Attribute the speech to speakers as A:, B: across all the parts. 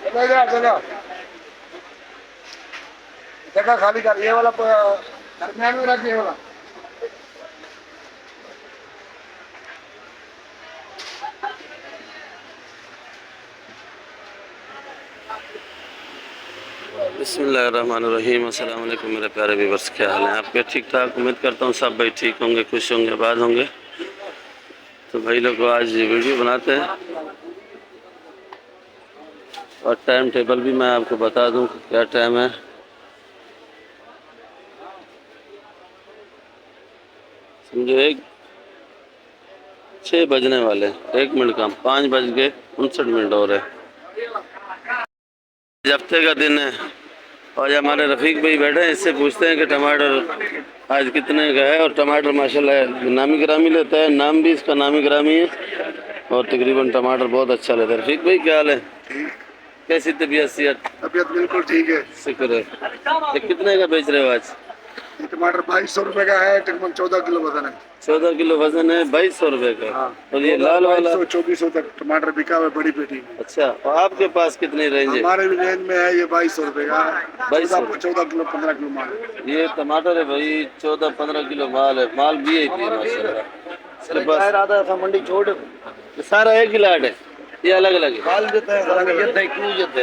A: चलो जा चलो, जगह खाली कर, ये वाला दरमियान में रख, ये वाला।
B: बिस्मिल्लाहिर्रहमानिर्रहीम। अस्सलाम वालेकुम मेरे प्यारे व्यूअर्स, क्या हाल है आपके? ठीक ठाक, उम्मीद करता हूँ सब भाई ठीक होंगे, खुश होंगे, आबाद होंगे। तो भाई लोग आज वीडियो बनाते हैं और टाइम टेबल भी मैं आपको बता दूं क्या टाइम है। समझो 6 बजने वाले, 1 मिनट कम, 5:59 हो रहे। हफ्ते का दिन है और हमारे रफ़ीक भाई बैठे हैं, इससे पूछते हैं कि टमाटर आज कितने का है। और टमाटर माशाल्लाह नामी गिरामी लेता है, नाम भी इसका नामी गिरामी है और तकरीबन टमाटर बहुत अच्छा लेता है। रफ़ीक भाई क्या हाल है? कैसी तबीयत सेहत?
A: तबीयत बिल्कुल ठीक है,
B: शुक्र है। ये कितने का बेच रहे हो आज?
A: ये टमाटर 2200 रुपए का है, तकरीबन 14 किलो वजन है।
B: 14 किलो वजन है, 2200 रुपए का।
A: हाँ।
B: और ये लाल वाला
A: 2400 तक टमाटर बिका हुआ है बड़ी पेटी में।
B: अच्छा, और आपके पास कितनी रेंज है?
A: हमारे भी रेंज में है, ये 2200 रुपए का,
B: 2200।
A: 14 किलो 15 किलो माल है।
B: ये टमाटर है भाई, 14-15 किलो माल है, माल भी है माशाल्लाह। इसके पास
A: आधा था मंडी छोड़,
B: ये सारा एक ही लाट है, ये अलग अलग है?
A: माल देते हैं,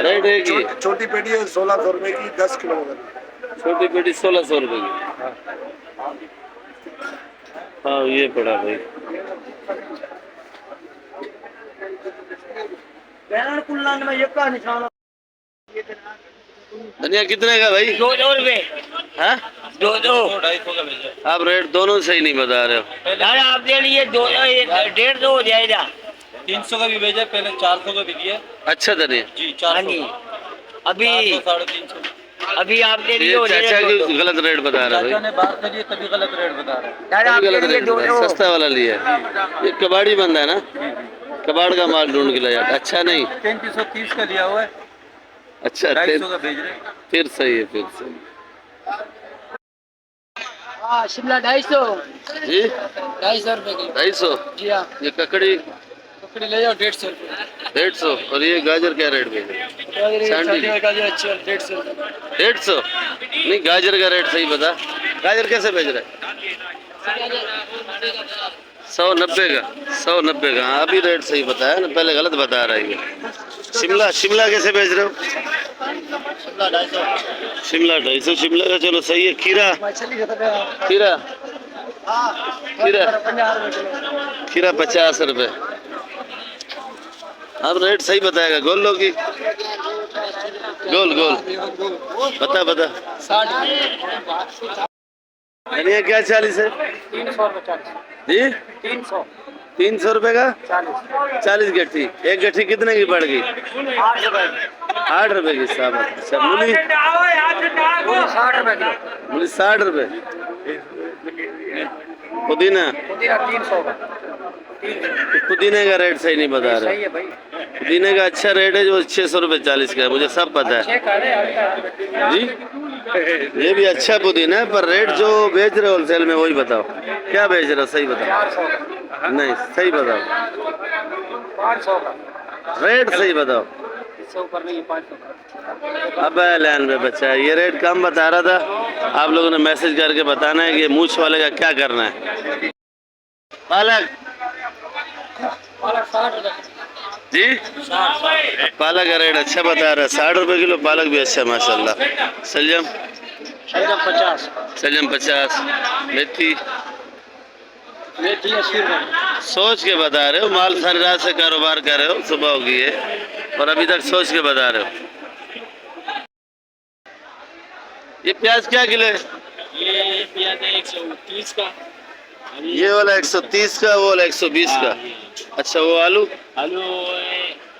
B: रेट एक ही है।
A: छोटी पेटी है 1600 रुपए की, 10 किलो वजन है।
B: छोटी पेटी 1600 रुपए की। हाँ ये पड़ा भाई। धनिया कितने का भाई?
C: 2 रुपए।
B: हाँ
C: 2-2
B: आप रेट दोनों सही नहीं बता रहे हो।
C: दादा आपके लिए 150 हो जाएगा।
D: 300 का भी भेजा, पहले 400 का भी दिया।
B: अच्छा धनिया
D: जी
C: हाँ
D: 400
C: जी, अभी
D: 350।
C: अभी आपके लिए
B: ये
C: हो
B: चाचा
C: जाएगा 2-2।
B: की गलत रेट बता रहा है
D: चाचा
B: भाई,
D: ने बात करी है तभी गलत रेट बता रहा है।
C: दादा
B: अभी
C: आपके
B: गलत
C: लिए
B: रेट बता रहा है,
C: 2-2।
B: सस्ता वाला लिया है। ये कबाड़ी बंदा है ना, कबाड़ का माल ढूंढ के लाया। अच्छा नहीं
D: 3330 का लिया हुआ है,
B: अच्छा
D: 250 का भेज रहे हैं।
B: फिर सही है, फिर सही।
C: हाँ शिमला 250
B: जी
C: 250 रुपए की।
B: 250।
C: जी हाँ,
B: ये ककड़ी
C: पकड़ी ले जाओ 150 रुपए।
B: 150। और ये गाजर क्या रेट में?
C: गाजर का जो अच्छी 150 रुपए।
B: 150 नहीं, गाजर का रेट सही बता। गाजर कैसे बेच रहा है? 190 का, 190 का। हाँ अभी रेट सही बताया ना, पहले गलत बता रहा है ये। शिमला, शिमला कैसे बेच रहे हो?
C: शिमला 250।
B: शिमला 250, शिमला का चलो सही है। खीरा, खीरा, खीरा, खीरा 50 रुपए। अब रेट सही बताएगा। गोल लो की गोल गोल बता बता।
C: 60।
B: धनिया क्या 40 है
C: 300 रुपए।
B: जी?
C: 300।
B: 300 रुपए का 40 गट्ठी। एक गट्ठी कितने की पड़ गई?
C: 8 रुपए।
B: 8 रुपए की साहब। अच्छा मूली?
C: 60 रुपए किलो।
B: मूली 60 रुपए। पुदीना?
C: पुदीना 300 का।
B: पुदीने का रेट सही नहीं बता
C: सही
B: रहे।
C: है भाई।
B: पुदीने का अच्छा रेट है जो 600 रुपए 40 का है, मुझे सब पता है
C: चेक करे हल्का।
B: जी। ये भी अच्छा पुदीना है, पर रेट जो बेच रहे हो होलसेल में वही बताओ, क्या बेच रहे हो सही बताओ।
C: 400 का।
B: नहीं सही बताओ,
C: 500 का।
B: रेट सही बताओ।
C: इससे ऊपर नहीं, 500 का।
B: अब लैन में बच्चा ये रेट कम बता रहा था। आप लोगों ने मैसेज करके बताना है कि ये मूछ वाले का क्या करना है। पालक
C: पालक 60 रुपए।
B: जी? पालक का रेट अच्छा बता रहा है, 60 रुपए किलो। पालक भी अच्छा माशाल्लाह। सलजम?
C: शलजम 50।
B: सलजम 50। मेथी?
C: मेथी 80 रुपए।
B: सोच के बता रहे हो, माल सारी रात से कारोबार कर रहे हो, सुबह होगी है और अभी तक सोच के बता रहे हो। ये प्याज क्या किलो है?
C: ये प्याज है 130 का।
B: ये वाला 130 का, वो वाला 120 का। अच्छा वो आलू?
C: आलू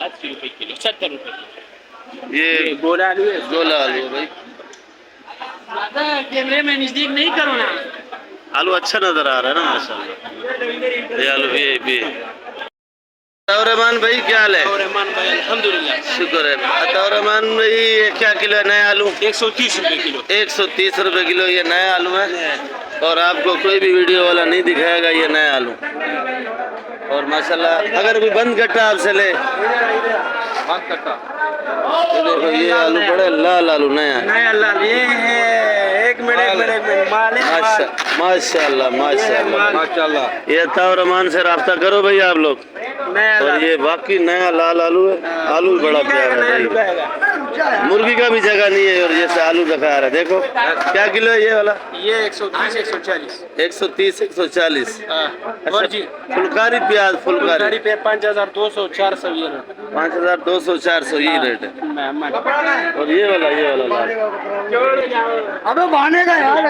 C: 80 रुपए किलो, 70 रुपए किलो।
B: ये
C: गोला आलू है।
B: गोला आलू है भाई।
C: ज्यादा कैमरे में नजदीक नहीं करो ना।
B: आलू अच्छा नजर आ रहा है ना माशाल्लाह। ये आलू भी है। रहमान भाई क्या हाल है?
C: रहमान भाई अल्हम्दुलिल्लाह।
B: शुक्र है। रहमान भाई ये क्या किलो है नए आलू?
C: 130 रुपए किलो।
B: 130 रुपए किलो ये नया आलू है और आपको कोई भी वीडियो वाला नहीं दिखाएगा ये नया आलू। और माशाल्लाह अगर कोई बंद कट्टा आपसे ले
D: भाग कट्टा
B: ये देखो ये आलू बड़े लाल आलू नया
A: नया लाल ये है। एक मिनट माल है माल।
B: माशाल्लाह माशाल्लाह
D: माशाल्लाह।
B: ये ताव रहमान से राब्ता करो भाई आप लोग।
A: नया
B: और
A: लाल।
B: ये वाकई नया लाल आलू है। आलू बड़ा प्यारा है भाई। मुर्गी का भी जगह नहीं है और जैसे आलू दिखा रहा है देखो क्या किलो है ये वाला।
A: ये 130 140
B: 130 140
A: और जी
B: फुलकारी प्याज फुलकारी
A: गाड़ी पे 5200 400 ये
B: 5200 400 ये रेट है। और ये वाला लाल
A: अबे बहाने का यार।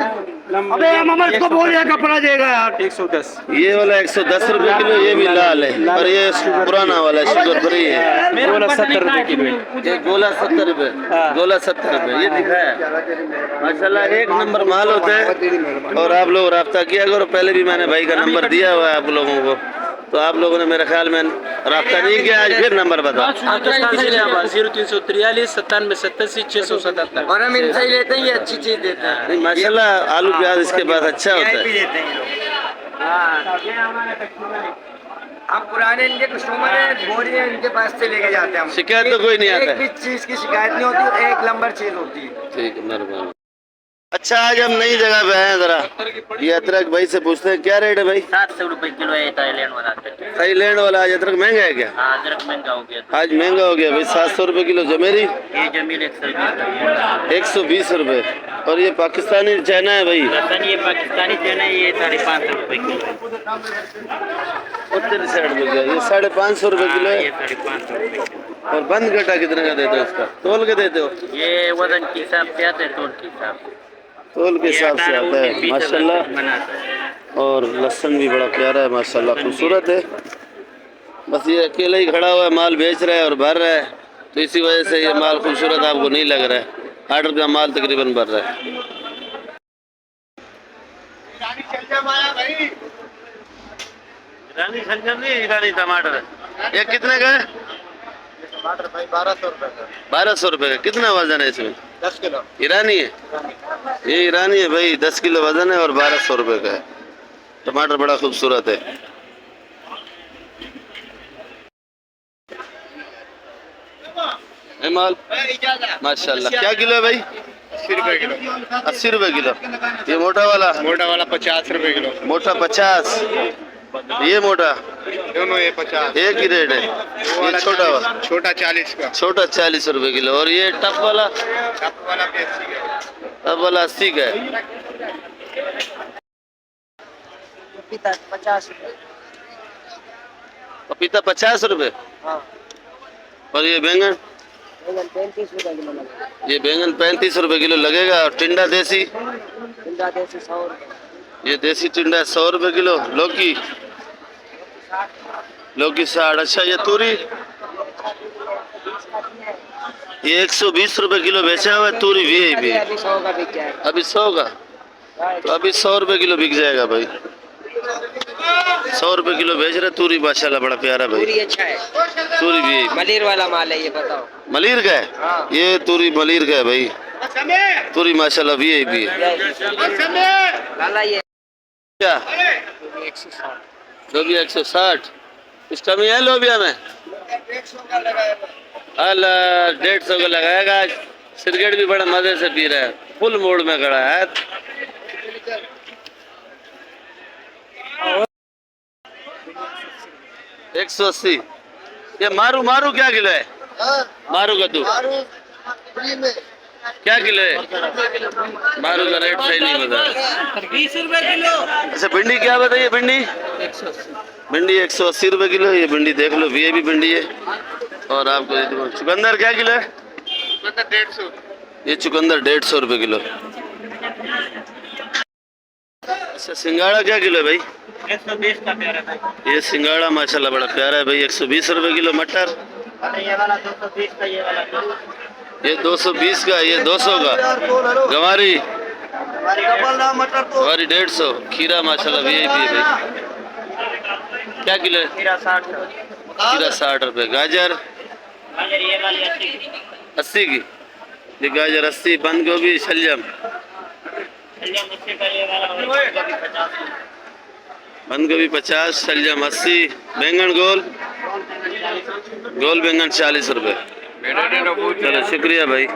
A: अबे मोहम्मद को बोल यार कपड़ा देगा यार 110
B: ये वाला 110 रुपए किलो ये भी लाल है पर ये पुराना वाला है शुगर फ्री है।
A: गोला 70 रुपए किलो
B: ये गोला 70 रुपए गोला 70 रुपए ये दिखा है माशाल्लाह एक नंबर माल होता है। और आप लोग राब्ता किया करो पहले भी मैंने भाई का नंबर दिया हुआ है आप लोगों को तो आप लोगों ने मेरे ख्याल में राब्ता नहीं किया आज फिर नंबर बता
A: 0343 97 87 677 और हम इनसे ही लेते हैं ये अच्छी चीज देते हैं।
B: नहीं माशाल्लाह आलू प्याज इसके पास अच्छा होता है।
A: हम पुराने इनके कस्टमर हैं बोरी है इनके पास से लेके जाते हैं हम।
B: शिकायत तो कोई नहीं आता
A: एक भी चीज की शिकायत नहीं होती एक नंबर चीज होती है।
B: ठीक है मेहरबानी। अच्छा आज हम नई जगह पे आए हैं जरा ये अदरक भाई से पूछते हैं क्या रेट है भाई।
C: 700 रुपए किलो है थाईलैंड वाला।
B: थाईलैंड वाला आज अदरक महंगा है क्या।
C: हाँ अदरक महंगा हो गया।
B: आज महंगा हो गया भाई 700 रुपए किलो जमेरी
C: ये जमील
B: 120 रुपए और ये पाकिस्तानी चाइना है भाई।
C: ये पाकिस्तानी चना ये 550 रुपए किलो।
B: उत्तरी साइड में गया ये 550 रुपए किलो
C: ये
B: है।
C: 550 रुपए किलो।
B: और बंद कटा कितने का देते हो इसका तोल के देते हो।
C: ये वजन के हिसाब से आता है तोल के हिसाब से।
B: तोल के हिसाब से आता है माशाल्लाह। और लहसुन भी बड़ा प्यारा है माशाल्लाह खूबसूरत है। बस ये अकेला ही खड़ा हुआ है माल बेच रहा है और भर रहा है तो इसी वजह से ये माल खूबसूरत आपको नहीं लग रहा है। ऑर्डर का माल तकरीबन भर रहा है। ईरानी शलजम नहीं ईरानी टमाटर ये कितने का है।
A: टमाटर भाई 1200 रुपए का
B: 1200 रुपए का। कितना वजन है इसमें।
A: 10 किलो
B: ईरानी है ये ईरानी है भाई 10 किलो वजन है और 1200 रुपए का है। टमाटर बड़ा खूबसूरत है। माल माशाल्लाह क्या किलो है भाई।
A: 80 रुपए किलो
B: 80 रुपए किलो। ये मोटा वाला
A: 50 रुपए किलो
B: मोटा 50 ये मोटा
A: दोनों ये 50
B: एक ही रेट है। ये छोटा वाला
A: छोटा 40 का
B: छोटा 40 रुपए किलो और ये टप वाला
A: कप वाला भी 80 का
B: टप वाला 80 का है।
A: 50 रुपए
B: पपीता 50 रुपए
A: हाँ
B: और ये बैंगन
A: 35 रुपए किलो लगा
B: ये बैंगन 35 रुपए किलो लगेगा। और टिंडा देसी
A: जिंदा देसी 100 रुपए
B: ये देसी टिंडा 100 रुपए किलो। लौकी 60। अच्छा ये तूरी ये 120 रुपए किलो बेचा हुआ है तूरी वीआईपी
A: अभी 100 का बिक जाएगा
B: अभी 100 का तो अभी 100 रुपए किलो बिक जाएगा भाई। 100 रुपए किलो बेच रहे तूरी माशाल्लाह बड़ा प्यारा भाई।
A: पूरी अच्छा है
B: तूरी वीआईपी
A: मलिर वाला माल है ये बताओ।
B: मलिर का है
A: हाँ।
B: ये तूरी मलिर का है भाई। तूरी माशाल्लाह वीआईपी है।
A: लाला ये
B: क्या
A: 160
B: लोबिया 160 इस कमी है लोबिया में। 150 का लगाएगा आज। सिगरेट भी बड़ा मजे से पी रहा है फुल मूड में खड़ा है। 180 ये मारू मारू क्या किलो है। मारू कद्दू क्या किलो है। मारू का रेट सही नहीं बता रहा।
A: 20 रुपए किलो।
B: अच्छा भिंडी क्या बताइए। भिंडी 180 रुपए किलो। ये भिंडी देख लो वीआईपी भिंडी है। और आपको चुकंदर क्या किलो है।
A: 150
B: ये चुकंदर 150 रुपए किलो। अच्छा सिंगाड़ा क्या किलो है भाई।
C: 120 का प्यारा था।
B: ये सिंगाड़ा माशाल्लाह बड़ा प्यारा है भाई 120 रुपए किलो। मटर
C: ये वाला 220 का ये वाला 200।
B: ये 220 का ये 200 का। गवारी गवारी 150। खीरा माशाल्लाह वीआईपी है भाई। क्या किलो है।
C: खीरा 60 का।
B: खीरा 60 रुपए। गाजर
C: गाजर ये वाली 80 की।
B: 80 की। ये गाजर 80। बंद गोभी शलजम
C: शलजम 80 का ये वाला और गोभी 50
B: बंद गोभी 50 शलजम 80। बैंगन गोल गोल बैंगन 40 रुपए। चलो शुक्रिया भाई।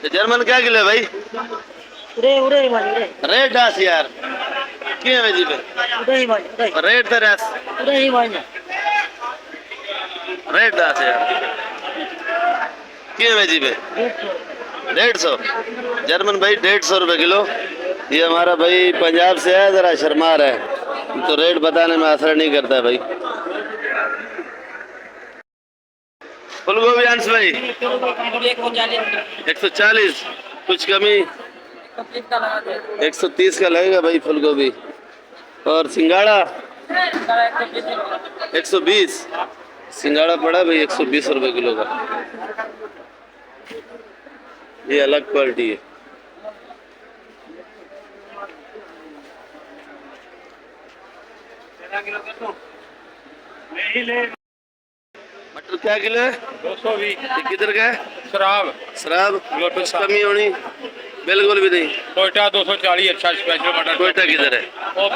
B: तो जर्मन क्या किलो है भाई? रेट दास यार क्यों है जी पे रेट तो रेस रेट दास यार क्यों है जी पे 150 जर्मन भाई 150 रुपए किलो। ये हमारा भाई पंजाब से है, जरा शर्मा रहा है तो रेट बताने में असर नहीं करता है भाई। फूल गोभी अंश भाई 140 कुछ कमी 130 का लगेगा भाई फूल गोभी। और सिंगाड़ा 120 सिंगाड़ा पड़ा भाई 120 रुपए किलो का। ये अलग क्वालिटी है। मटर क्या किलो है?
C: 220
B: ये किधर का है?
C: शराब
B: शराब कुछ कमी होनी बिल्कुल भी नहीं।
C: कोयटा 240 अच्छा स्पेशल मटर।
B: कोयटा किधर है?
C: वो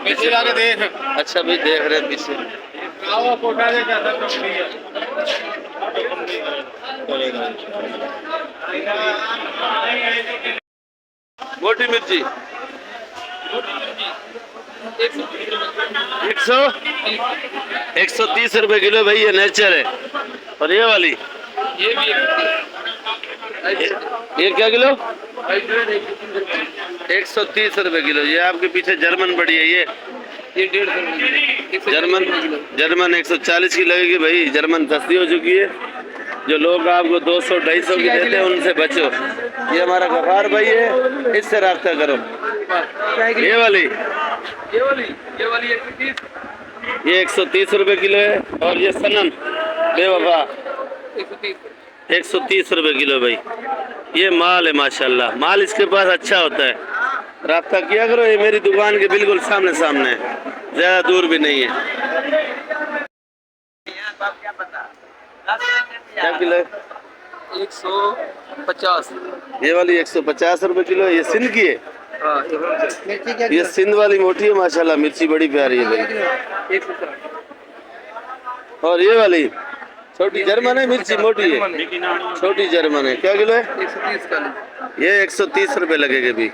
C: पीछे लाके देख।
B: अच्छा भाई देख रहे हैं पीछे।
C: वो कोयटा से ज्यादा कंपनी है।
B: मोटी मिर्ची 130 रुपए किलो भाई, ये नेचर है। और ये वाली
C: ये भी
B: ये क्या किलो? 130 रुपए किलो। ये आपके पीछे जर्मन पड़ी है, ये
C: 150
B: जर्मन 140 की लगेगी भाई। जर्मन सस्ती हो चुकी है। जो लोग आपको 200-250 की देते हैं उनसे बचो। ये हमारा गफार भाई है, इससे रास्ता करो। ये वाली 130 रुपए किलो है। और ये सनम बेवफा 130 रुपए किलो भाई। ये माल है माशाल्लाह, माल इसके पास अच्छा होता है। रास्ता किया करो, ये मेरी दुकान के बिल्कुल सामने सामने है, ज्यादा दूर भी नहीं है। क्या किलो है?
D: 150।
B: ये वाली 150 रुपए किलो है। ये सिंध की है। ये सिंध वाली मोटी है माशाल्लाह, मिर्ची बड़ी प्यारी है भाई। और ये वाली छोटी जर्मन है, मिर्ची मोटी है, छोटी जर्मन है। क्या किलो है?
D: 130 का
B: ये 130 रुपए लगेगा भी।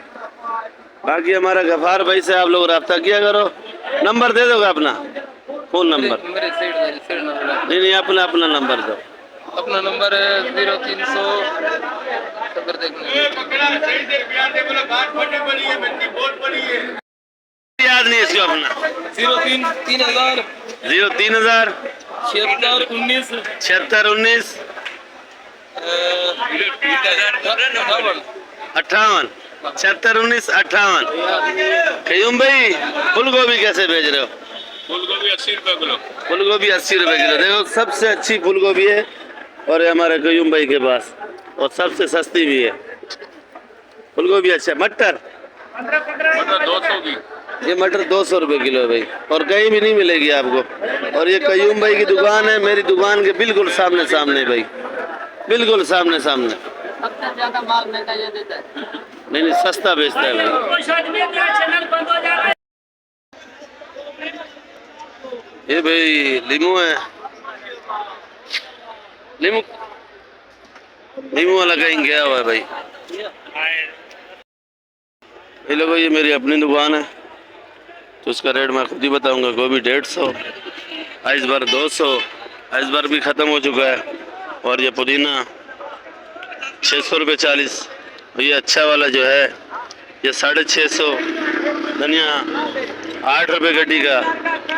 B: बाकी हमारा गफार भाई से आप लोग रब्ता किया करो। नंबर दे दोगे अपना? Phone number?
D: मेरे सेठ
B: नहीं अपना नंबर दो।
D: अपना नंबर है 0300
B: याद नहीं इसको अपना?
D: 03
B: 03000
D: 76
B: 76 19 58 76 19 58। कयूम भाई फूल गोभी कैसे भेज रहे हो?
C: फूल गोभी 80 रुपए किलो।
B: फूल गोभी 80 रुपए किलो। देखो सबसे अच्छी फूल गोभी है और ये हमारे कयूम भाई के पास, और सबसे सस्ती भी है फूल गोभी। अच्छा मटर
C: 200 की।
B: ये मटर 200 रुपए किलो है भाई, और कहीं भी नहीं मिलेगी आपको। और ये कयूम भाई की दुकान है, मेरी दुकान के बिल्कुल सामने सामने भाई, बिल्कुल सामने सामने।
D: सबसे ज्यादा माल महंगा ये देता है।
B: नहीं सस्ता बेचता है भाई। ये भाई लीमू है, लीमू वाला कहीं गया हुआ है भाई। ये लोगों ये मेरी अपनी दुकान है, तो उसका रेट मैं खुद ही बताऊंगा। गोभी 150, आइसबर 200, आइसबर भी ख़त्म हो चुका है। और ये पुदीना 600 रुपये 40। ये अच्छा वाला जो है ये 650। धनिया 8 रुपये गड्डी का।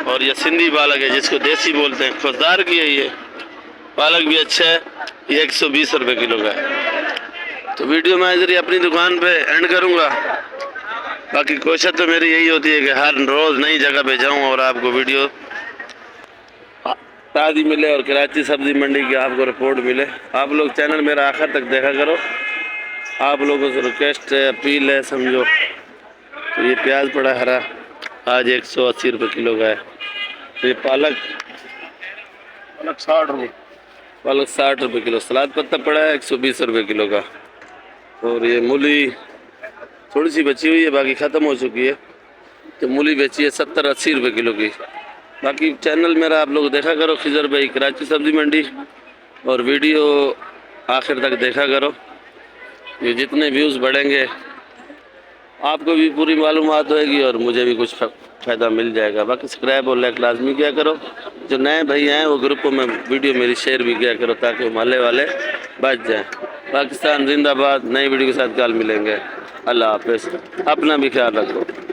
B: और ये सिंधी पालक है जिसको देसी बोलते हैं, खुशदार की है ये पालक भी अच्छा है। ये 120 रुपये किलो का है। तो वीडियो मैं इधर ही अपनी दुकान पे एंड करूँगा। बाकी कोशिश तो मेरी यही होती है कि हर रोज़ नई जगह पे जाऊँ और आपको वीडियो ताज़ी मिले और कराची सब्ज़ी मंडी की आपको रिपोर्ट मिले। आप लोग चैनल मेरा आखिर तक देखा करो। आप लोगों से रिक्वेस्ट है, अपील है, समझो। तो ये प्याज पड़ा हरा, आज 180 रुपये किलो का है। तो ये पालक 60 रुपये, पालक 60 रुपये किलो। सलाद पत्ता पड़ा है 120 रुपये किलो का। और ये मूली थोड़ी सी बची हुई है, बाकी ख़त्म हो चुकी है। तो मूली बेची है 70-80 रुपये किलो की। बाकी चैनल मेरा आप लोग देखा करो, खिजर भाई कराची सब्जी मंडी, और वीडियो आखिर तक देखा करो। ये जितने व्यूज़ बढ़ेंगे आपको भी पूरी मालूमात होएगी और मुझे भी कुछ फ़ायदा मिल जाएगा। बाकी सब्सक्राइब और लाइक लाजमी किया करो। जो नए भाई हैं वो ग्रुपों में वीडियो मेरी शेयर भी किया करो ताकि मोहल्ले वाले बच जाएं। पाकिस्तान जिंदाबाद। नई वीडियो के साथ कल मिलेंगे। अल्लाह हाफ़िज़। अपना भी ख्याल रखो।